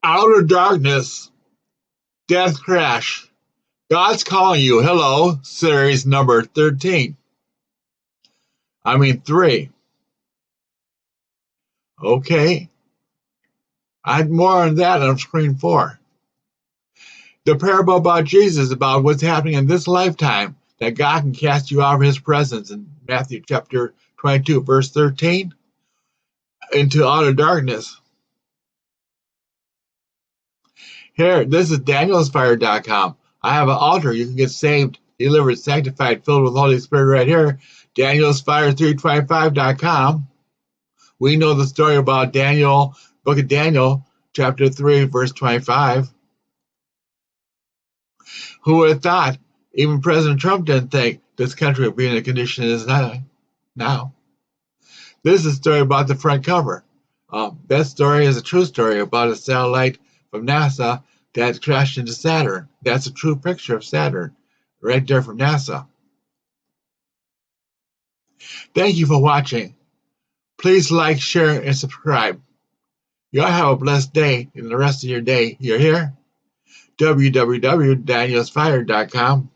Outer Darkness, Death Crash. God's Calling You. Hello, series number 13. 3. Okay. I had more on that on screen 4. The parable about Jesus, about what's happening in this lifetime, that God can cast you out of his presence in Matthew chapter 22, verse 13, into outer darkness. Here, this is danielsfire.com. I have an altar. You can get saved, delivered, sanctified, filled with the Holy Spirit right here. danielsfire325.com. We know the story about Daniel, book of Daniel, chapter 3, verse 25. Who would have thought? Even President Trump didn't think this country would be in the condition it is now. This is a story about the front cover. That story is a true story about a satellite from NASA that crashed into Saturn. That's a true picture of Saturn, right there from NASA. Thank you for watching. Please like, share, and subscribe. Y'all have a blessed day and the rest of your day. You're here? www.danielsfire.com.